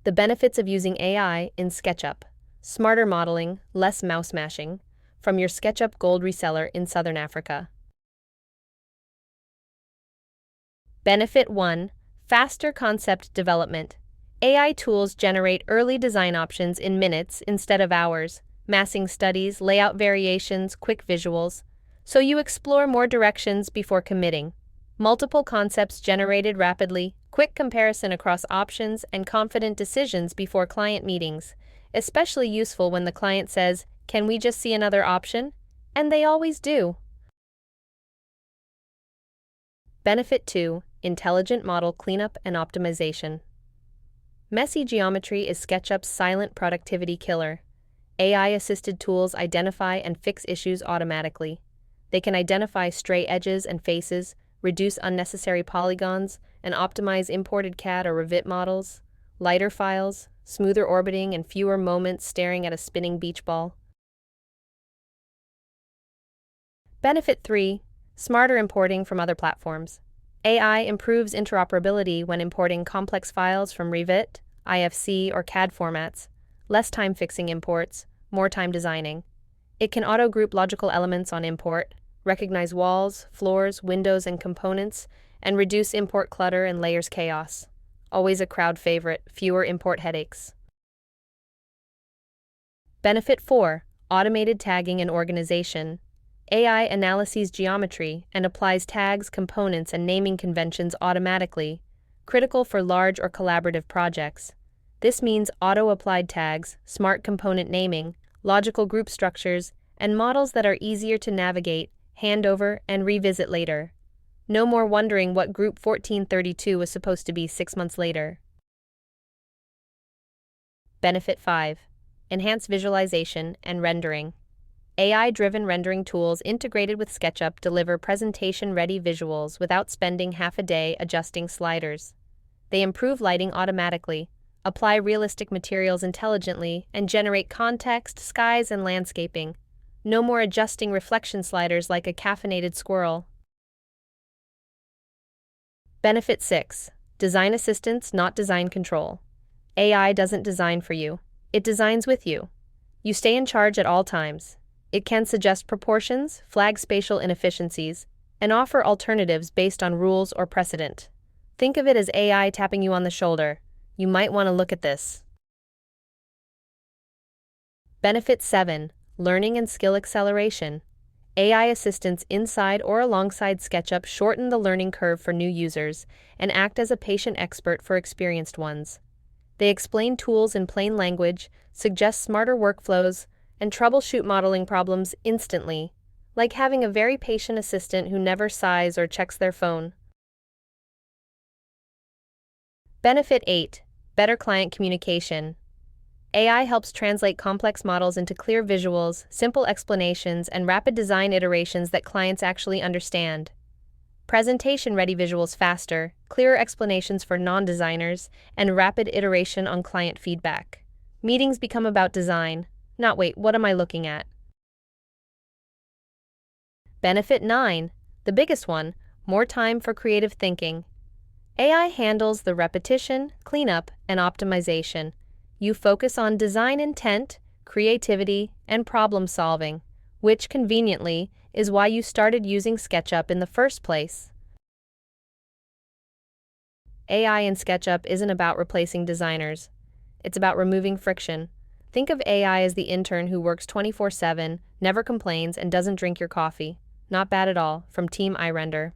The benefits of using AI in SketchUp. Smarter modeling, less mouse mashing. From your SketchUp Gold reseller in Southern Africa. Benefit 1. Faster concept development. AI tools generate early design options in minutes instead of hours, massing studies, layout variations, quick visuals, so you explore more directions before committing. Multiple concepts generated rapidly, quick comparison across options, and confident decisions before client meetings, especially useful when the client says, "Can we just see another option?" And they always do. Benefit 2. Intelligent model cleanup and optimization. Messy geometry is SketchUp's silent productivity killer. AI-assisted tools identify and fix issues automatically. They can identify stray edges and faces, reduce unnecessary polygons, and optimize imported CAD or Revit models, lighter files, smoother orbiting, and fewer moments staring at a spinning beach ball. Benefit 3. Smarter importing from other platforms. AI improves interoperability when importing complex files from Revit, IFC, or CAD formats. Less time fixing imports, more time designing. It can auto-group logical elements on import, recognize walls, floors, windows, and components, and reduce import clutter and layers chaos. Always a crowd favorite, fewer import headaches. Benefit 4. Automated tagging and organization. AI analyses geometry and applies tags, components, and naming conventions automatically, critical for large or collaborative projects. This means auto-applied tags, smart component naming, logical group structures, and models that are easier to navigate, hand over, and revisit later. No more wondering what Group 1432 was supposed to be 6 months later. Benefit 5. Enhanced visualization and rendering. AI-driven rendering tools integrated with SketchUp deliver presentation-ready visuals without spending half a day adjusting sliders. They improve lighting automatically, apply realistic materials intelligently, and generate context, skies, and landscaping. No more adjusting reflection sliders like a caffeinated squirrel. Benefit 6. Design assistance, not design control. AI doesn't design for you. It designs with you. You stay in charge at all times. It can suggest proportions, flag spatial inefficiencies, and offer alternatives based on rules or precedent. Think of it as AI tapping you on the shoulder. You might want to look at this. Benefit 7. Learning and skill acceleration. AI assistants inside or alongside SketchUp shorten the learning curve for new users and act as a patient expert for experienced ones. They explain tools in plain language, suggest smarter workflows, and troubleshoot modeling problems instantly, like having a very patient assistant who never sighs or checks their phone. Benefit 8. Better client communication. AI helps translate complex models into clear visuals, simple explanations, and rapid design iterations that clients actually understand. Presentation-ready visuals faster, clearer explanations for non-designers, and rapid iteration on client feedback. Meetings become about design, not "wait, what am I looking at?" Benefit 9. The biggest one, more time for creative thinking. AI handles the repetition, cleanup, and optimization. You focus on design intent, creativity, and problem solving, which, conveniently, is why you started using SketchUp in the first place. AI in SketchUp isn't about replacing designers. It's about removing friction. Think of AI as the intern who works 24/7, never complains, and doesn't drink your coffee. Not bad at all, from Team iRender.